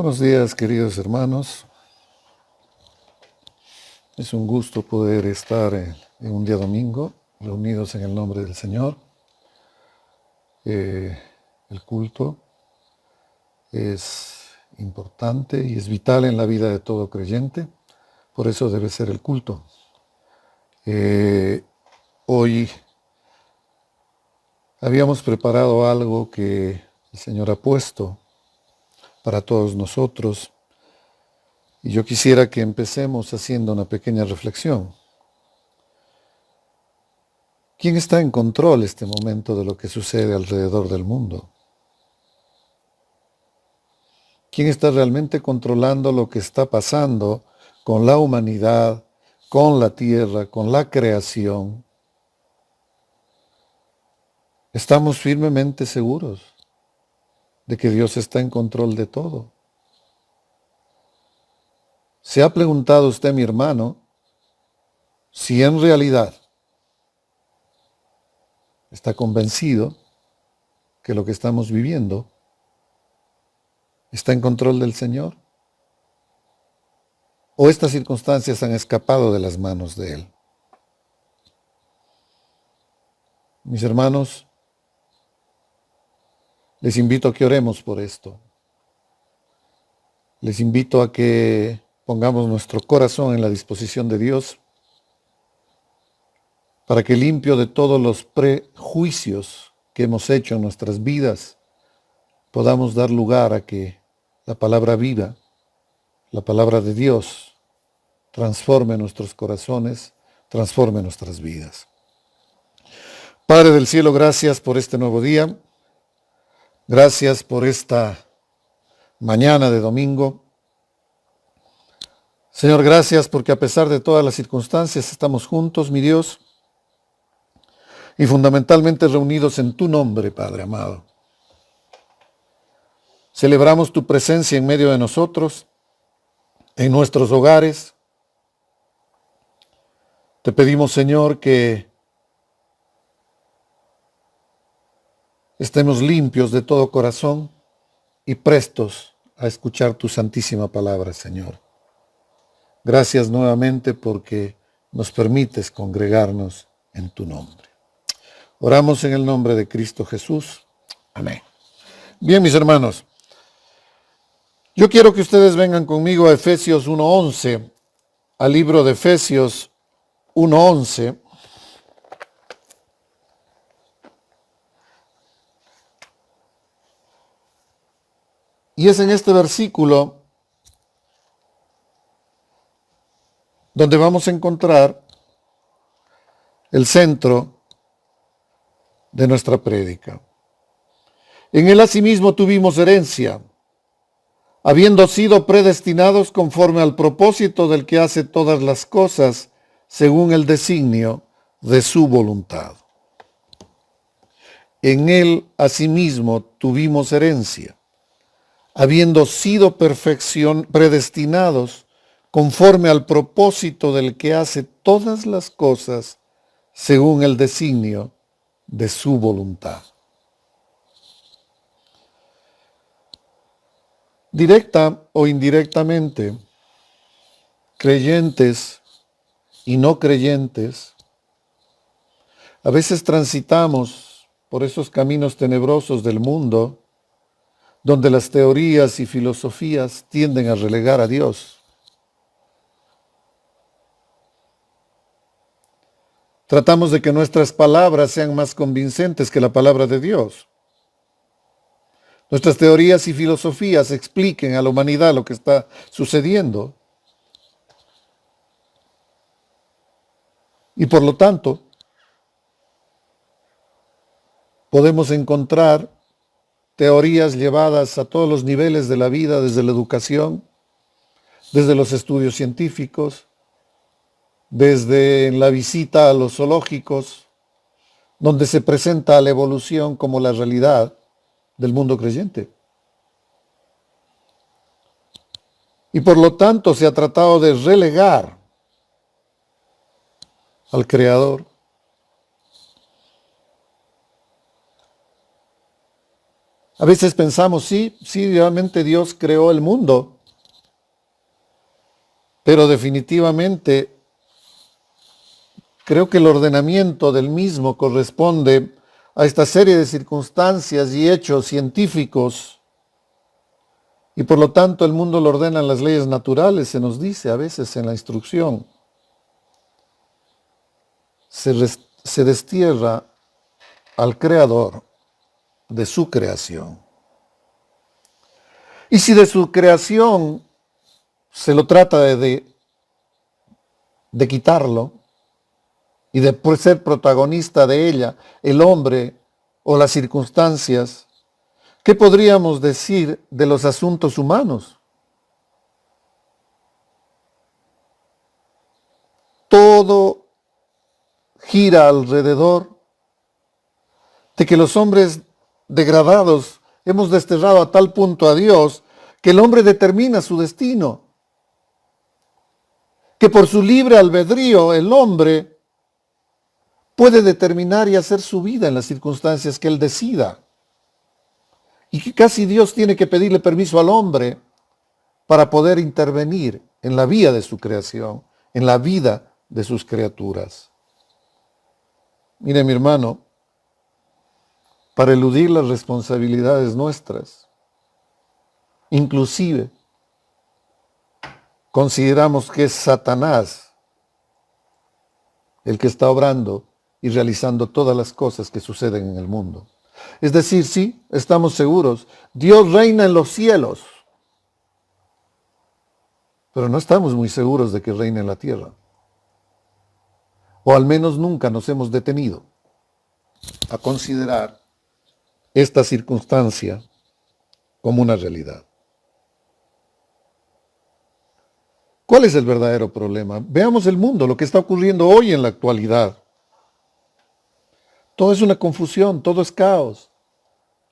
Buenos días, queridos hermanos. Es un gusto poder estar en un día domingo, reunidos en el nombre del Señor. El culto es importante y es vital en la vida de todo creyente, por eso debe ser el culto. Hoy habíamos preparado algo que el Señor ha puesto para todos nosotros. Y yo quisiera que empecemos haciendo una pequeña reflexión. ¿Quién está en control este momento de lo que sucede alrededor del mundo? ¿Quién está realmente controlando lo que está pasando con la humanidad, con la tierra, con la creación? ¿Estamos firmemente seguros de que Dios está en control de todo? ¿Se ha preguntado usted, mi hermano, si en realidad está convencido que lo que estamos viviendo está en control del Señor? ¿O estas circunstancias han escapado de las manos de Él? Mis hermanos, les invito a que oremos por esto. Les invito a que pongamos nuestro corazón en la disposición de Dios para que, limpio de todos los prejuicios que hemos hecho en nuestras vidas, podamos dar lugar a que la palabra viva, la palabra de Dios, transforme nuestros corazones, transforme nuestras vidas. Padre del cielo, gracias por este nuevo día. Gracias por esta mañana de domingo. Señor, gracias porque a pesar de todas las circunstancias estamos juntos, mi Dios, y fundamentalmente reunidos en tu nombre, Padre amado. Celebramos tu presencia en medio de nosotros, en nuestros hogares. Te pedimos, Señor, que estemos limpios de todo corazón y prestos a escuchar tu santísima palabra, Señor. Gracias nuevamente porque nos permites congregarnos en tu nombre. Oramos en el nombre de Cristo Jesús. Amén. Bien, mis hermanos, yo quiero que ustedes vengan conmigo a Efesios 1:11, al libro de Efesios 1:11. Y es en este versículo donde vamos a encontrar el centro de nuestra prédica. En él asimismo tuvimos herencia, habiendo sido predestinados conforme al propósito del que hace todas las cosas según el designio de su voluntad. En él asimismo tuvimos herencia, habiendo sido predestinados conforme al propósito del que hace todas las cosas según el designio de su voluntad. Directa o indirectamente, creyentes y no creyentes, a veces transitamos por esos caminos tenebrosos del mundo donde las teorías y filosofías tienden a relegar a Dios. Tratamos de que nuestras palabras sean más convincentes que la palabra de Dios. Nuestras teorías y filosofías expliquen a la humanidad lo que está sucediendo. Y por lo tanto, podemos encontrar teorías llevadas a todos los niveles de la vida, desde la educación, desde los estudios científicos, desde la visita a los zoológicos, donde se presenta la evolución como la realidad del mundo creyente. Y por lo tanto se ha tratado de relegar al Creador A veces pensamos, sí, realmente Dios creó el mundo, pero definitivamente creo que el ordenamiento del mismo corresponde a esta serie de circunstancias y hechos científicos, y por lo tanto el mundo lo ordenan las leyes naturales, se nos dice a veces en la instrucción. Se destierra al creador de su creación. Y si de su creación se lo trata de quitarlo y de ser protagonista de ella, el hombre o las circunstancias, ¿qué podríamos decir de los asuntos humanos? Todo gira alrededor de que los hombres degradados hemos desterrado a tal punto a Dios que el hombre determina su destino, que por su libre albedrío el hombre puede determinar y hacer su vida en las circunstancias que él decida, y que casi Dios tiene que pedirle permiso al hombre para poder intervenir en la vía de su creación, en la vida de sus criaturas. Mire, mi hermano, para eludir las responsabilidades nuestras, inclusive consideramos que es Satanás el que está obrando y realizando todas las cosas que suceden en el mundo. Es decir, sí, estamos seguros, Dios reina en los cielos, pero no estamos muy seguros de que reine en la tierra. O al menos nunca nos hemos detenido a considerar esta circunstancia como una realidad. ¿Cuál es el verdadero problema? Veamos el mundo, lo que está ocurriendo hoy en la actualidad. Todo es una confusión, todo es caos.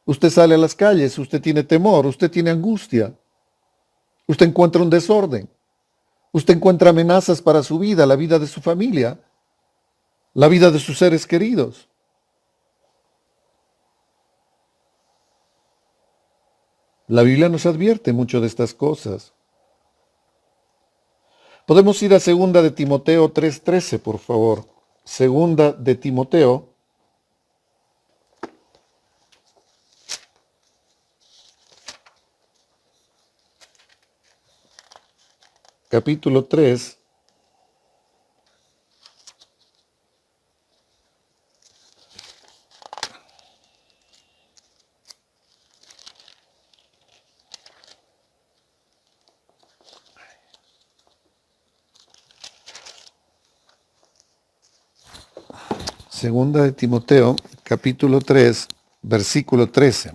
Usted sale a las calles, usted tiene temor, usted tiene angustia. Usted encuentra un desorden. Usted encuentra amenazas para su vida, la vida de su familia, la vida de sus seres queridos. La Biblia nos advierte mucho de estas cosas. Podemos ir a 2 de Timoteo 3:13, por favor. 2 de Timoteo, capítulo 3, Segunda de Timoteo, capítulo 3, versículo 13.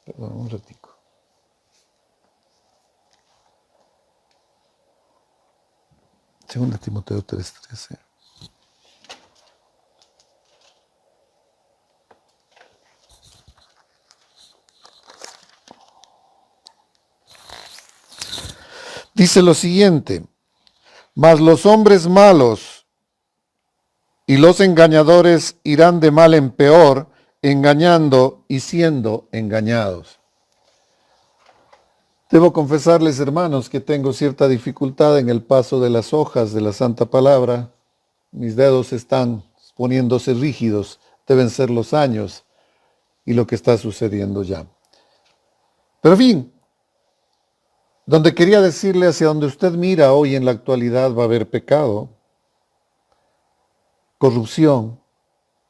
Perdón, un ratico. Segunda de Timoteo 3:13. Dice lo siguiente: mas los hombres malos y los engañadores irán de mal en peor, engañando y siendo engañados. Debo confesarles, hermanos, que tengo cierta dificultad en el paso de las hojas de la Santa Palabra. Mis dedos están poniéndose rígidos, deben ser los años y lo que está sucediendo ya. Pero en fin, donde quería decirle, hacia donde usted mira hoy en la actualidad va a haber pecado, corrupción,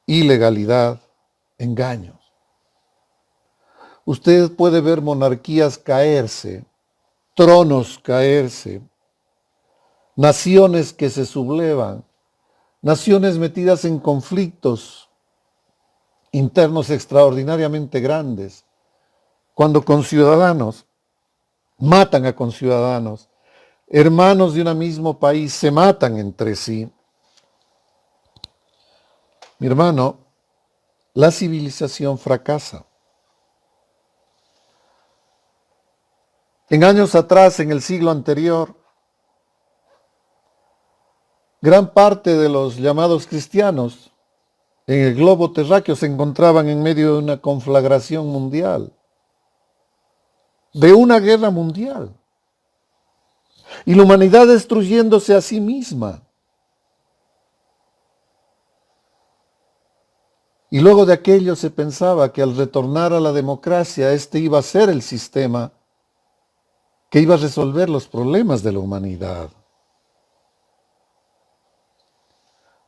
ilegalidad, engaños. Usted puede ver monarquías caerse, tronos caerse, naciones que se sublevan, naciones metidas en conflictos internos extraordinariamente grandes, cuando conciudadanos matan a conciudadanos, hermanos de un mismo país se matan entre sí. Mi hermano, la civilización fracasa. En años atrás, en el siglo anterior, gran parte de los llamados cristianos en el globo terráqueo se encontraban en medio de una conflagración mundial, de una guerra mundial, y la humanidad destruyéndose a sí misma. Y luego de aquello se pensaba que al retornar a la democracia, este iba a ser el sistema que iba a resolver los problemas de la humanidad.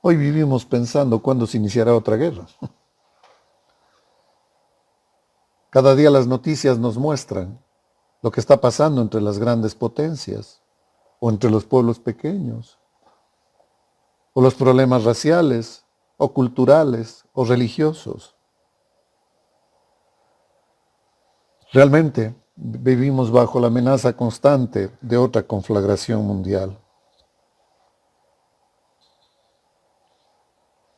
Hoy vivimos pensando cuándo se iniciará otra guerra. Cada día las noticias nos muestran lo que está pasando entre las grandes potencias o entre los pueblos pequeños, o los problemas raciales o culturales o religiosos. Realmente vivimos bajo la amenaza constante de otra conflagración mundial.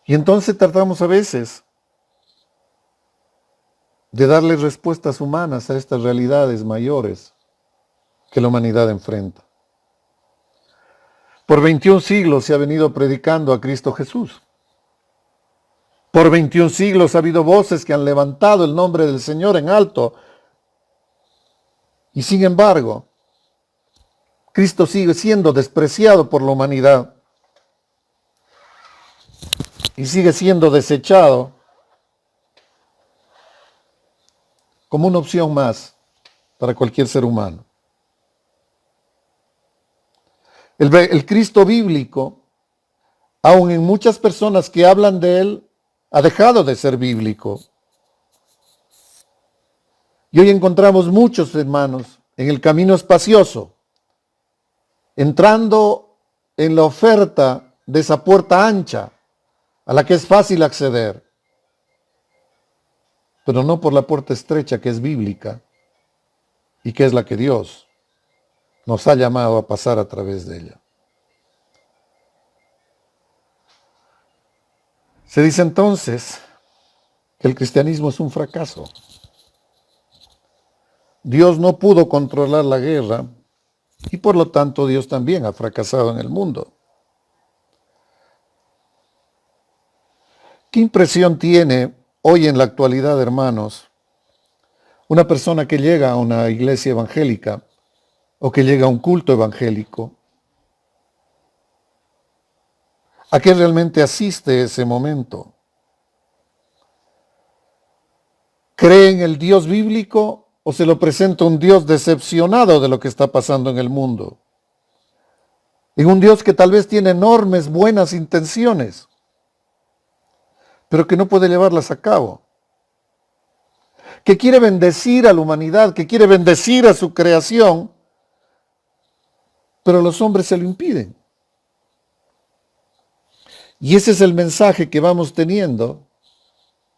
Y entonces tratamos a veces de darle respuestas humanas a estas realidades mayores que la humanidad enfrenta. Por 21 siglos se ha venido predicando a Cristo Jesús. Por 21 siglos ha habido voces que han levantado el nombre del Señor en alto. Y sin embargo, Cristo sigue siendo despreciado por la humanidad. Y sigue siendo desechado como una opción más para cualquier ser humano. El Cristo bíblico, aun en muchas personas que hablan de él, ha dejado de ser bíblico. Y hoy encontramos muchos hermanos en el camino espacioso, entrando en la oferta de esa puerta ancha a la que es fácil acceder, pero no por la puerta estrecha que es bíblica y que es la que Dios nos ha llamado a pasar a través de ella. Se dice entonces que el cristianismo es un fracaso. Dios no pudo controlar la guerra y por lo tanto Dios también ha fracasado en el mundo. ¿Qué impresión tiene hoy en la actualidad, hermanos, una persona que llega a una iglesia evangélica o que llega a un culto evangélico? ¿A qué realmente asiste ese momento? ¿Cree en el Dios bíblico o se lo presenta un Dios decepcionado de lo que está pasando en el mundo? En un Dios que tal vez tiene enormes buenas intenciones, pero que no puede llevarlas a cabo. Que quiere bendecir a la humanidad, que quiere bendecir a su creación, pero los hombres se lo impiden. Y ese es el mensaje que vamos teniendo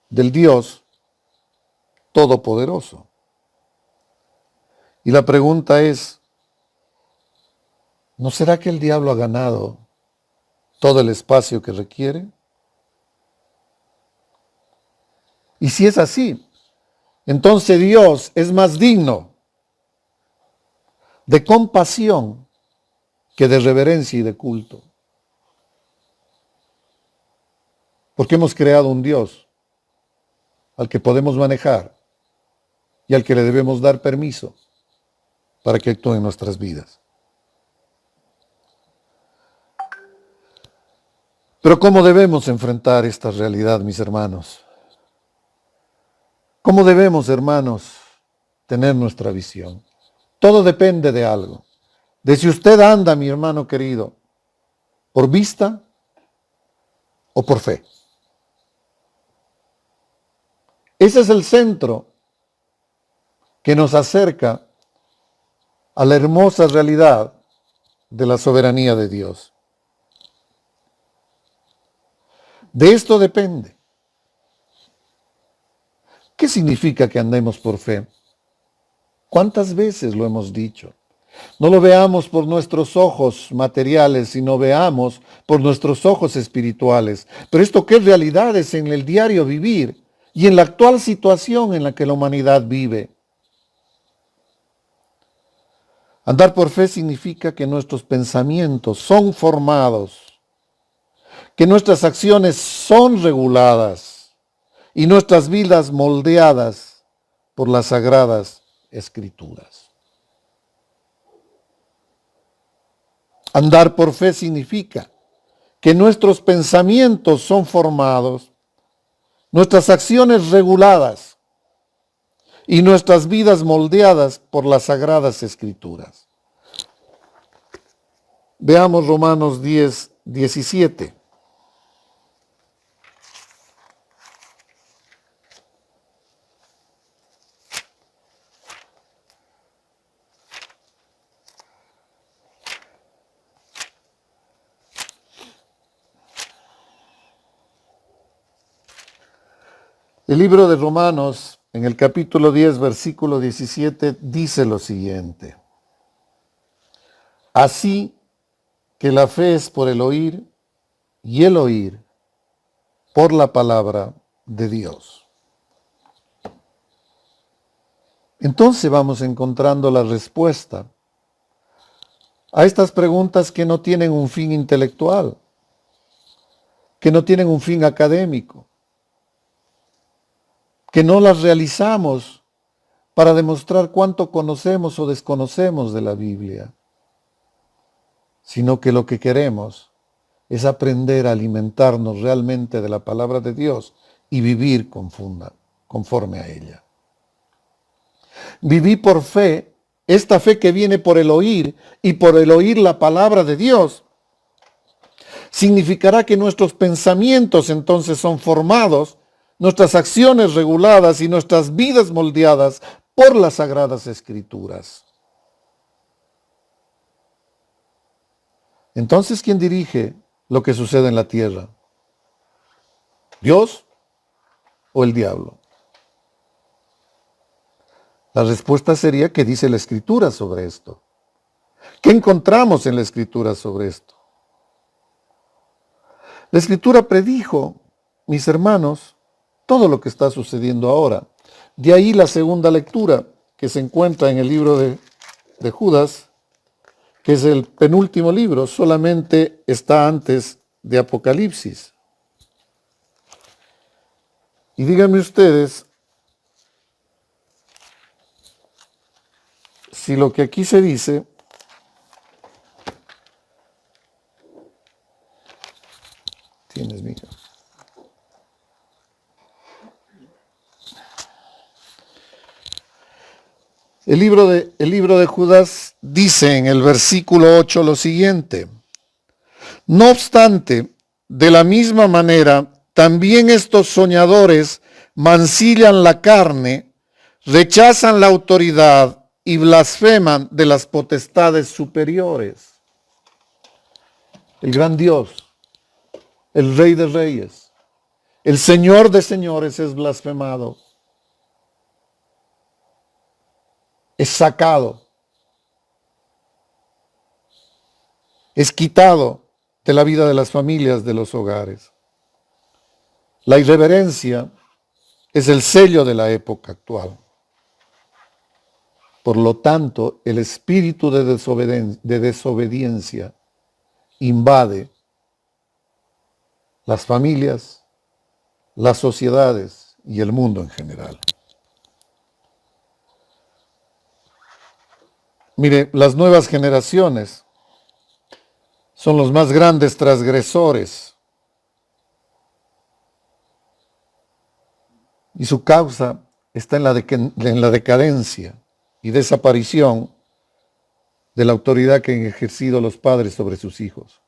del Dios Todopoderoso. Y la pregunta es, ¿no será que el diablo ha ganado todo el espacio que requiere? Y si es así, entonces Dios es más digno de compasión que de reverencia y de culto. Porque hemos creado un Dios al que podemos manejar y al que le debemos dar permiso para que actúe en nuestras vidas. Pero ¿cómo debemos enfrentar esta realidad, mis hermanos? ¿Cómo debemos, hermanos, tener nuestra visión? Todo depende de algo. De si usted anda, mi hermano querido, por vista o por fe. Ese es el centro que nos acerca a la hermosa realidad de la soberanía de Dios. De esto depende. ¿Qué significa que andemos por fe? ¿Cuántas veces lo hemos dicho? No lo veamos por nuestros ojos materiales, sino veamos por nuestros ojos espirituales. Pero esto qué realidades en el diario vivir y en la actual situación en la que la humanidad vive. Andar por fe significa que nuestros pensamientos son formados, que nuestras acciones son reguladas y nuestras vidas moldeadas por las sagradas escrituras. Andar por fe significa que nuestros pensamientos son formados, nuestras acciones reguladas y nuestras vidas moldeadas por las sagradas escrituras. Veamos Romanos 10, 17. El libro de Romanos, en el capítulo 10, versículo 17, dice lo siguiente: así que la fe es por el oír y el oír por la palabra de Dios. Entonces vamos encontrando la respuesta a estas preguntas que no tienen un fin intelectual, que no tienen un fin académico, que no las realizamos para demostrar cuánto conocemos o desconocemos de la Biblia, sino que lo que queremos es aprender a alimentarnos realmente de la palabra de Dios y vivir conforme a ella. Vivir por fe, esta fe que viene por el oír y por el oír la palabra de Dios, significará que nuestros pensamientos entonces son formados, nuestras acciones reguladas y nuestras vidas moldeadas por las sagradas escrituras. Entonces, ¿quién dirige lo que sucede en la tierra? ¿Dios o el diablo? La respuesta sería: ¿qué dice la Escritura sobre esto? ¿Qué encontramos en la Escritura sobre esto? La Escritura predijo, mis hermanos, todo lo que está sucediendo ahora. De ahí la segunda lectura que se encuentra en el libro de Judas, que es el penúltimo libro, solamente está antes de Apocalipsis. Y díganme ustedes si lo que aquí se dice tienes, mija. El libro de Judas dice en el versículo 8 lo siguiente: no obstante, de la misma manera, también estos soñadores mancillan la carne, rechazan la autoridad y blasfeman de las potestades superiores. El gran Dios, el Rey de Reyes, el Señor de Señores es blasfemado, es sacado, es quitado de la vida de las familias, de los hogares. La irreverencia es el sello de la época actual. Por lo tanto, el espíritu de desobediencia invade las familias, las sociedades y el mundo en general. Mire, las nuevas generaciones son los más grandes transgresores y su causa está en la decadencia y desaparición de la autoridad que han ejercido los padres sobre sus hijos.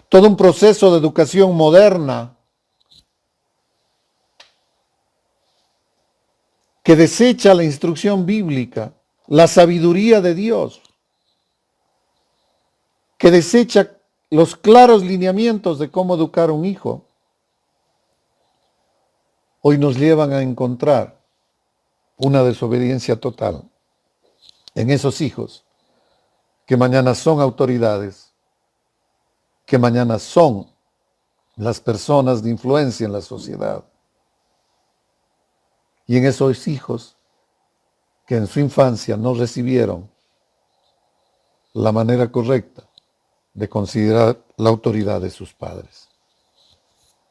Todo un proceso de educación moderna que desecha la instrucción bíblica, la sabiduría de Dios, que desecha los claros lineamientos de cómo educar a un hijo, hoy nos llevan a encontrar una desobediencia total en esos hijos que mañana son autoridades, que mañana son las personas de influencia en la sociedad. Y en esos hijos que en su infancia no recibieron la manera correcta de considerar la autoridad de sus padres.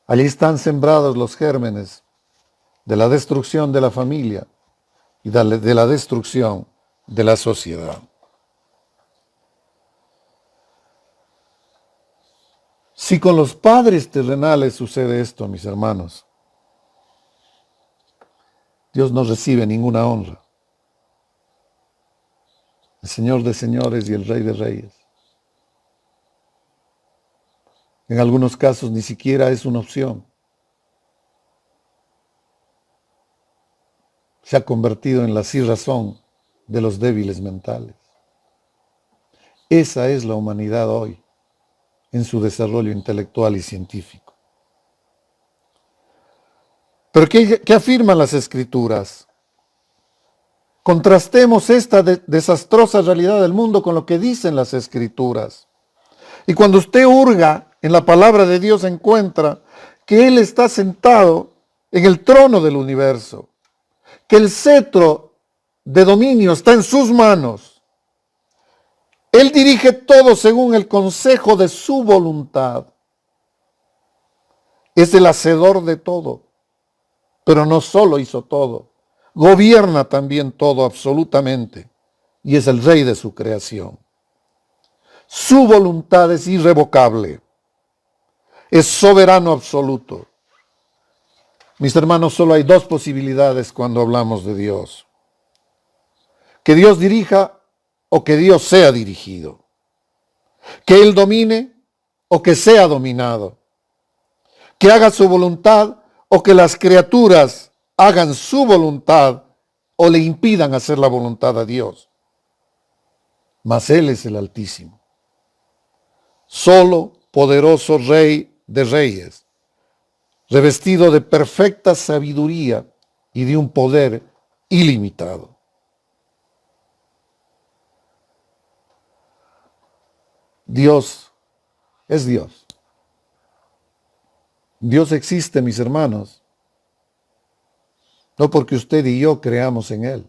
Allí están sembrados los gérmenes de la destrucción de la familia y de la destrucción de la sociedad. Si con los padres terrenales sucede esto, mis hermanos, Dios no recibe ninguna honra. El Señor de señores y el Rey de reyes. En algunos casos ni siquiera es una opción. Se ha convertido en la sinrazón de los débiles mentales. Esa es la humanidad hoy, en su desarrollo intelectual y científico. Pero ¿qué afirman las Escrituras? Contrastemos esta desastrosa realidad del mundo con lo que dicen las Escrituras. Y cuando usted hurga en la palabra de Dios, encuentra que Él está sentado en el trono del universo, que el cetro de dominio está en sus manos. Él dirige todo según el consejo de su voluntad. Es el hacedor de todo, pero no solo hizo todo, gobierna también todo absolutamente y es el rey de su creación. Su voluntad es irrevocable, es soberano absoluto. Mis hermanos, solo hay dos posibilidades cuando hablamos de Dios: que Dios dirija o que Dios sea dirigido, que Él domine o que sea dominado, que haga su voluntad o que las criaturas hagan su voluntad o le impidan hacer la voluntad a Dios. Mas Él es el Altísimo, solo poderoso Rey de reyes, revestido de perfecta sabiduría y de un poder ilimitado. Dios es Dios. Dios existe, mis hermanos, no porque usted y yo creamos en Él.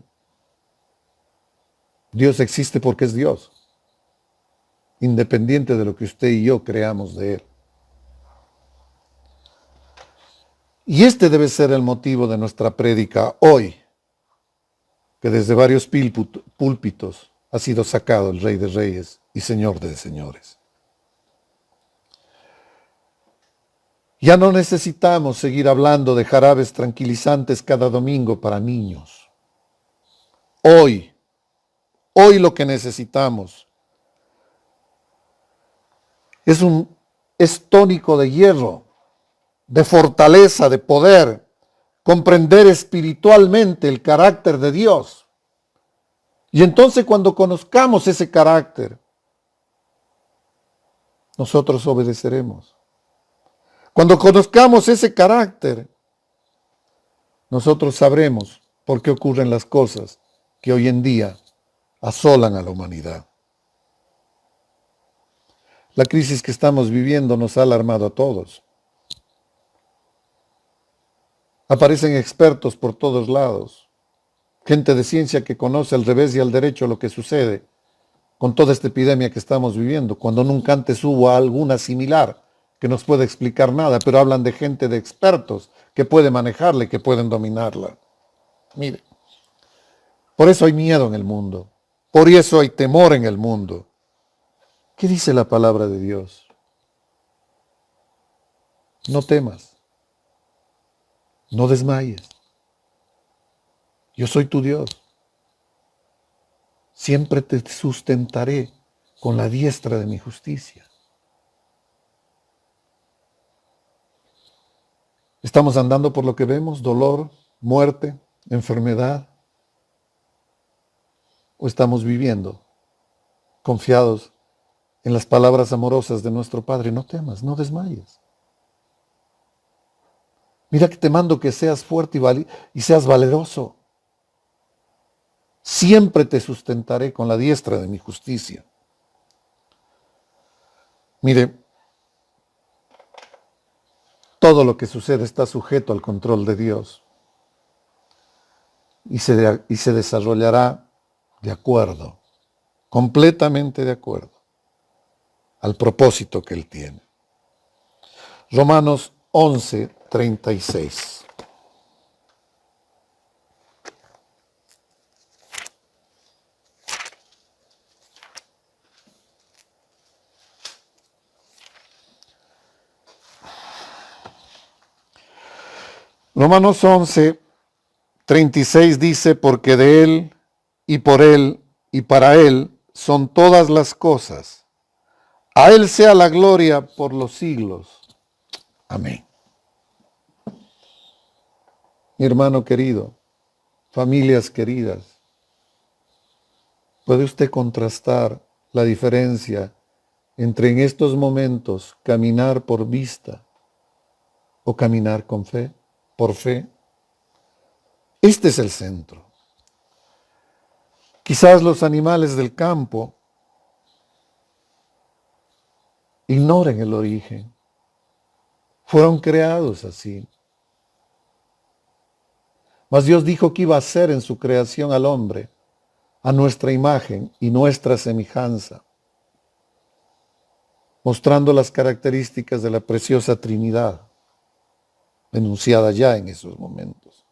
Dios existe porque es Dios, independiente de lo que usted y yo creamos de Él. Y este debe ser el motivo de nuestra prédica hoy, que desde varios púlpitos ha sido sacado el Rey de Reyes y Señor de Señores. Ya no necesitamos seguir hablando de jarabes tranquilizantes cada domingo para niños. Hoy lo que necesitamos es tónico de hierro, de fortaleza, de poder, comprender espiritualmente el carácter de Dios. Y entonces cuando conozcamos ese carácter, nosotros obedeceremos. Cuando conozcamos ese carácter, nosotros sabremos por qué ocurren las cosas que hoy en día asolan a la humanidad. La crisis que estamos viviendo nos ha alarmado a todos. Aparecen expertos por todos lados, gente de ciencia que conoce al revés y al derecho lo que sucede con toda esta epidemia que estamos viviendo, cuando nunca antes hubo alguna similar que nos pueda explicar nada, pero hablan de gente de expertos que puede manejarla y que pueden dominarla. Mire, por eso hay miedo en el mundo, por eso hay temor en el mundo. ¿Qué dice la palabra de Dios? No temas, no desmayes. Yo soy tu Dios. Siempre te sustentaré con la diestra de mi justicia. Estamos andando por lo que vemos, dolor, muerte, enfermedad. ¿O estamos viviendo confiados en las palabras amorosas de nuestro Padre? No temas, no desmayes. Mira que te mando que seas fuerte y seas valeroso. Siempre te sustentaré con la diestra de mi justicia. Mire, todo lo que sucede está sujeto al control de Dios y se desarrollará de acuerdo, completamente de acuerdo al propósito que Él tiene. Romanos 11:36. Romanos 11:36 dice, porque de Él, y por Él, y para Él son todas las cosas. A Él sea la gloria por los siglos. Amén. Mi hermano querido, familias queridas, ¿puede usted contrastar la diferencia entre en estos momentos caminar por vista o caminar con fe, por fe? Este es el centro. Quizás los animales del campo ignoren el origen. Fueron creados así. Mas Dios dijo que iba a hacer en su creación al hombre a nuestra imagen y nuestra semejanza, mostrando las características de la preciosa Trinidad, enunciada ya en esos momentos.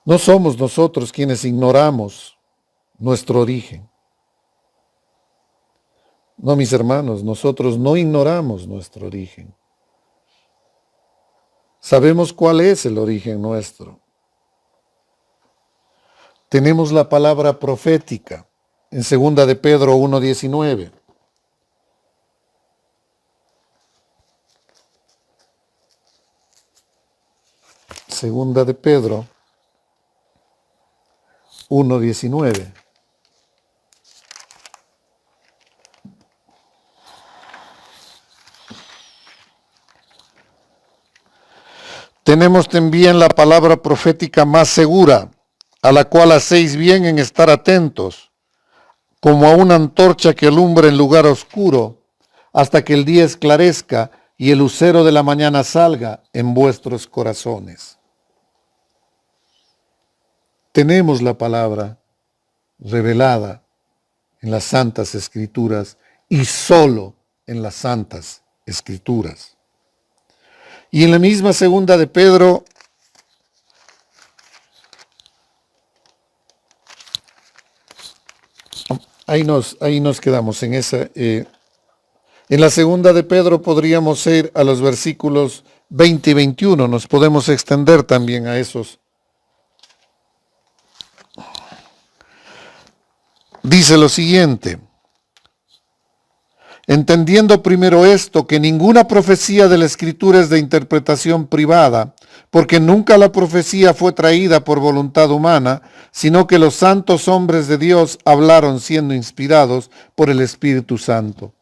No somos nosotros quienes ignoramos nuestro origen. No, mis hermanos, nosotros no ignoramos nuestro origen. Sabemos cuál es el origen nuestro. Tenemos la palabra profética en 2 de Pedro 1:19. Segunda de Pedro 1:19. Tenemos también la palabra profética más segura, a la cual hacéis bien en estar atentos, como a una antorcha que alumbra en lugar oscuro, hasta que el día esclarezca y el lucero de la mañana salga en vuestros corazones. Tenemos la palabra revelada en las Santas Escrituras y solo en las Santas Escrituras. Y en la misma 2 de Pedro, ahí nos quedamos en esa. En la 2 de Pedro podríamos ir a los versículos 20 y 21, nos podemos extender también a esos. Dice lo siguiente: entendiendo primero esto, que ninguna profecía de la Escritura es de interpretación privada, porque nunca la profecía fue traída por voluntad humana, sino que los santos hombres de Dios hablaron siendo inspirados por el Espíritu Santo.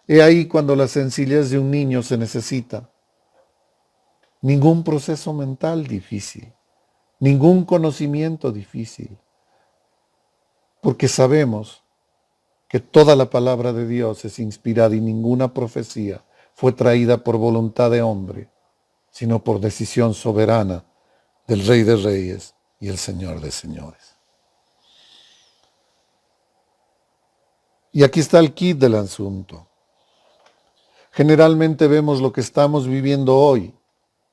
He ahí cuando la sencillez de un niño se necesita. Ningún proceso mental difícil, ningún conocimiento difícil, porque sabemos que toda la palabra de Dios es inspirada y ninguna profecía fue traída por voluntad de hombre, sino por decisión soberana del Rey de Reyes y el Señor de Señores. Y aquí está el kit del asunto. Generalmente vemos lo que estamos viviendo hoy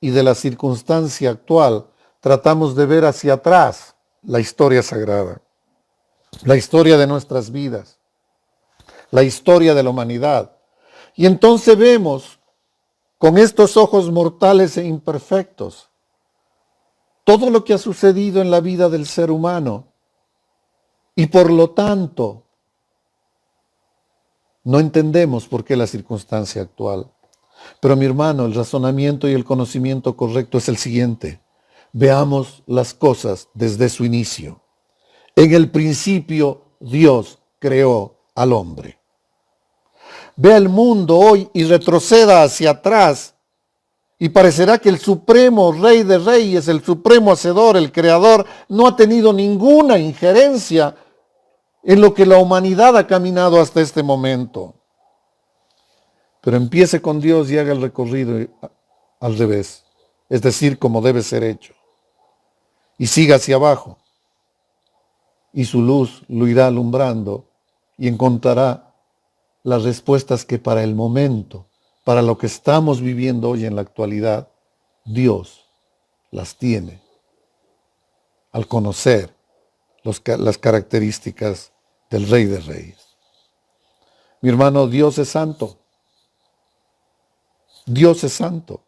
y de la circunstancia actual tratamos de ver hacia atrás la historia sagrada, la historia de nuestras vidas, la historia de la humanidad. Y entonces vemos con estos ojos mortales e imperfectos todo lo que ha sucedido en la vida del ser humano. Y por lo tanto, no entendemos por qué la circunstancia actual. Pero mi hermano, el razonamiento y el conocimiento correcto es el siguiente. Veamos las cosas desde su inicio. En el principio, Dios creó al hombre. Vea el mundo hoy y retroceda hacia atrás y parecerá que el supremo Rey de Reyes, el supremo Hacedor, el Creador, no ha tenido ninguna injerencia en lo que la humanidad ha caminado hasta este momento. Pero empiece con Dios y haga el recorrido al revés, es decir, como debe ser hecho. Y siga hacia abajo. Y su luz lo irá alumbrando y encontrará las respuestas que para el momento, para lo que estamos viviendo hoy en la actualidad, Dios las tiene al conocer las características del Rey de Reyes. Mi hermano, Dios es santo. Dios es santo.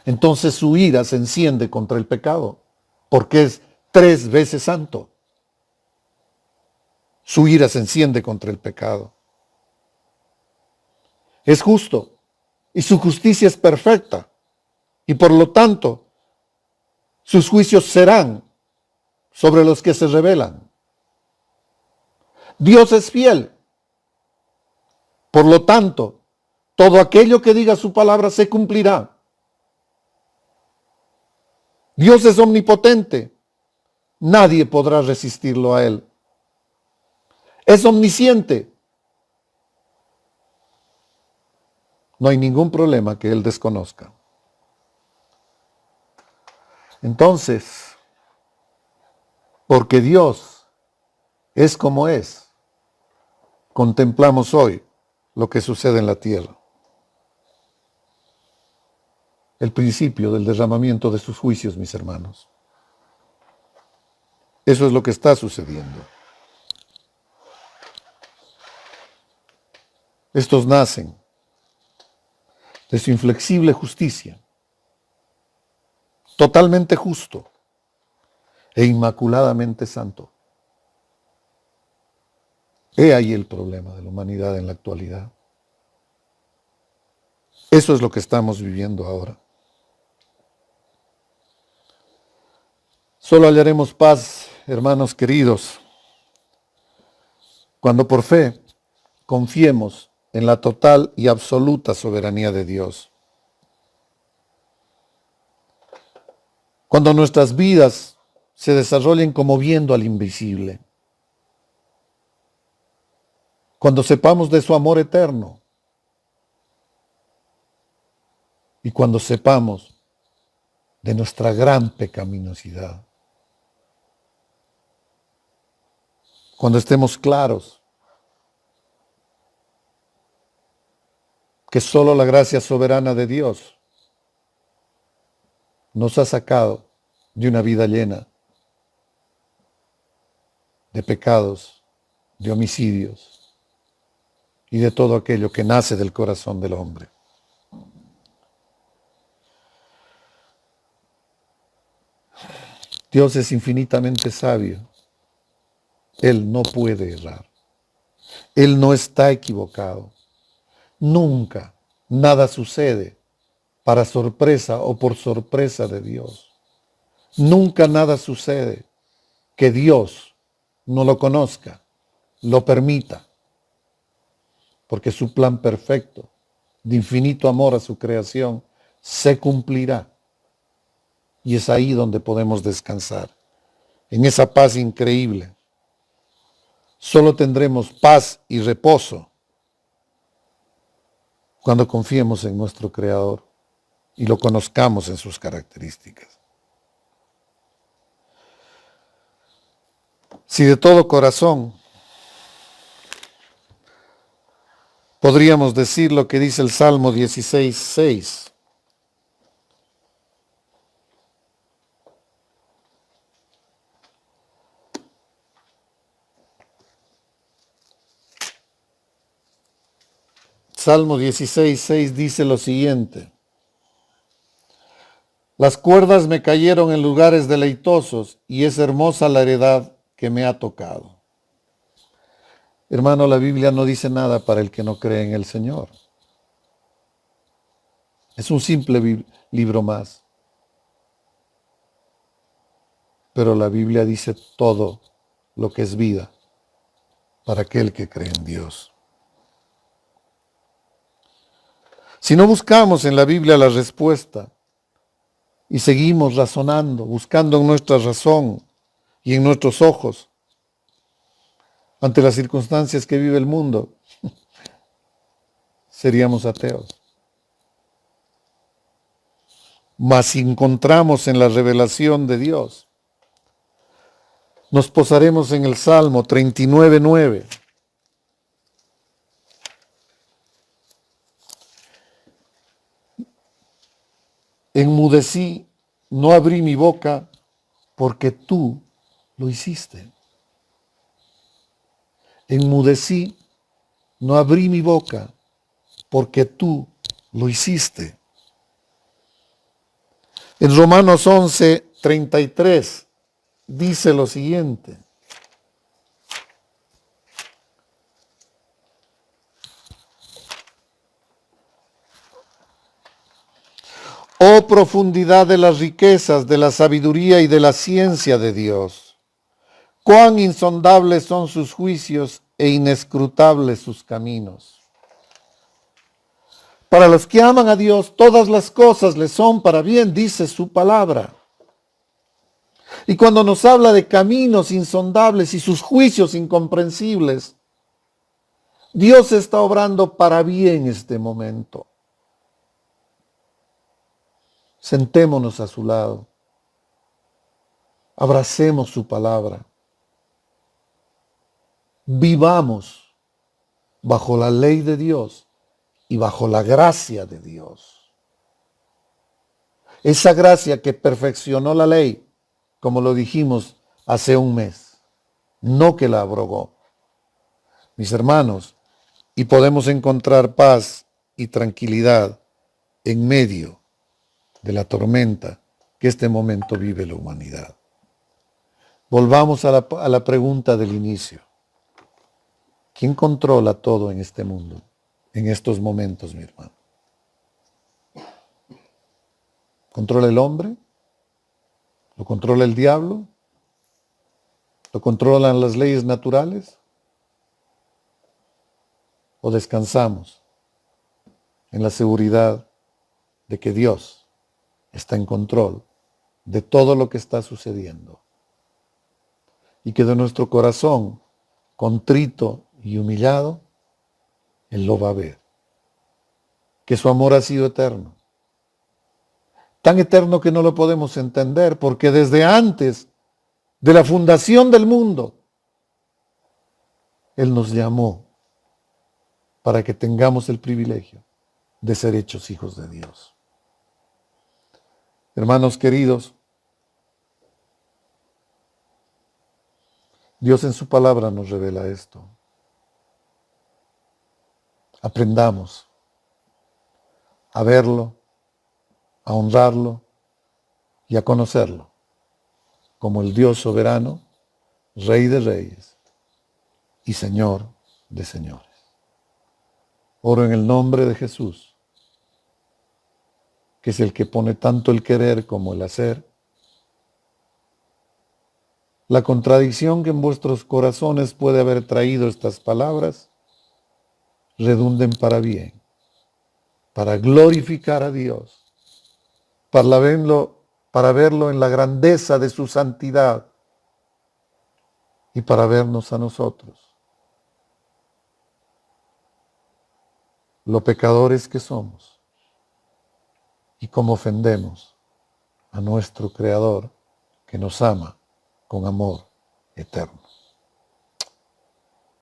Entonces su ira se enciende contra el pecado, porque es 3 veces santo. Su ira se enciende contra el pecado. Es justo y su justicia es perfecta, y por lo tanto sus juicios serán sobre los que se rebelan. Dios es fiel. Por lo tanto, todo aquello que diga su palabra se cumplirá. Dios es omnipotente. Nadie podrá resistirlo a Él. Es omnisciente. No hay ningún problema que Él desconozca. Entonces, porque Dios es como es, contemplamos hoy lo que sucede en la tierra. El principio del derramamiento de sus juicios, mis hermanos. Eso es lo que está sucediendo. Estos nacen de su inflexible justicia, totalmente justo e inmaculadamente santo. He ahí el problema de la humanidad en la actualidad. Eso es lo que estamos viviendo ahora. Solo hallaremos paz, hermanos queridos, cuando por fe confiemos en la total y absoluta soberanía de Dios. Cuando nuestras vidas se desarrollen como viendo al invisible. Cuando sepamos de su amor eterno. Y cuando sepamos de nuestra gran pecaminosidad. Cuando estemos claros que solo la gracia soberana de Dios nos ha sacado de una vida llena de pecados, de homicidios y de todo aquello que nace del corazón del hombre. Dios es infinitamente sabio. Él no puede errar. Él no está equivocado. Nunca nada sucede para sorpresa o por sorpresa de Dios. Nunca nada sucede que Dios no lo conozca, lo permita, porque su plan perfecto de infinito amor a su creación se cumplirá. Y es ahí donde podemos descansar, en esa paz increíble. Solo tendremos paz y reposo cuando confiemos en nuestro Creador y lo conozcamos en sus características. Si de todo corazón podríamos decir lo que dice el Salmo 16:6. Salmo 16:6 dice lo siguiente: las cuerdas me cayeron en lugares deleitosos y es hermosa la heredad que me ha tocado. Hermano, la Biblia no dice nada para el que no cree en el Señor. Es un simple libro más. Pero la Biblia dice todo lo que es vida para aquel que cree en Dios. Si no buscamos en la Biblia la respuesta y seguimos razonando, buscando en nuestra razón y en nuestros ojos ante las circunstancias que vive el mundo, seríamos ateos. Mas si encontramos en la revelación de Dios, nos posaremos en el Salmo 39:9. Enmudecí, no abrí mi boca, porque tú lo hiciste. Enmudecí, no abrí mi boca, porque tú lo hiciste. En Romanos 11:33 dice lo siguiente: oh profundidad de las riquezas, de la sabiduría y de la ciencia de Dios. Cuán insondables son sus juicios e inescrutables sus caminos. Para los que aman a Dios, todas las cosas les son para bien, dice su palabra. Y cuando nos habla de caminos insondables y sus juicios incomprensibles, Dios está obrando para bien este momento. Sentémonos a su lado. Abracemos su palabra. Vivamos bajo la ley de Dios y bajo la gracia de Dios. Esa gracia que perfeccionó la ley, como lo dijimos hace un mes, no que la abrogó. Mis hermanos, y podemos encontrar paz y tranquilidad en medio de la tormenta que este momento vive la humanidad. Volvamos a la pregunta del inicio. ¿Quién controla todo en este mundo, en estos momentos, mi hermano? ¿Controla el hombre? ¿Lo controla el diablo? ¿Lo controlan las leyes naturales? ¿O descansamos en la seguridad de que Dios está en control de todo lo que está sucediendo? Y que de nuestro corazón contrito y humillado, Él lo va a ver. Que su amor ha sido eterno. Tan eterno que no lo podemos entender, porque desde antes de la fundación del mundo, Él nos llamó para que tengamos el privilegio de ser hechos hijos de Dios. Hermanos queridos, Dios en su palabra nos revela esto. Aprendamos a verlo, a honrarlo y a conocerlo como el Dios soberano, Rey de reyes y Señor de señores. Oro en el nombre de Jesús, que es el que pone tanto el querer como el hacer. La contradicción que en vuestros corazones puede haber traído estas palabras, redunden para bien, para glorificar a Dios, para verlo en la grandeza de su santidad y para vernos a nosotros, lo pecadores que somos y cómo ofendemos a nuestro Creador que nos ama con amor eterno.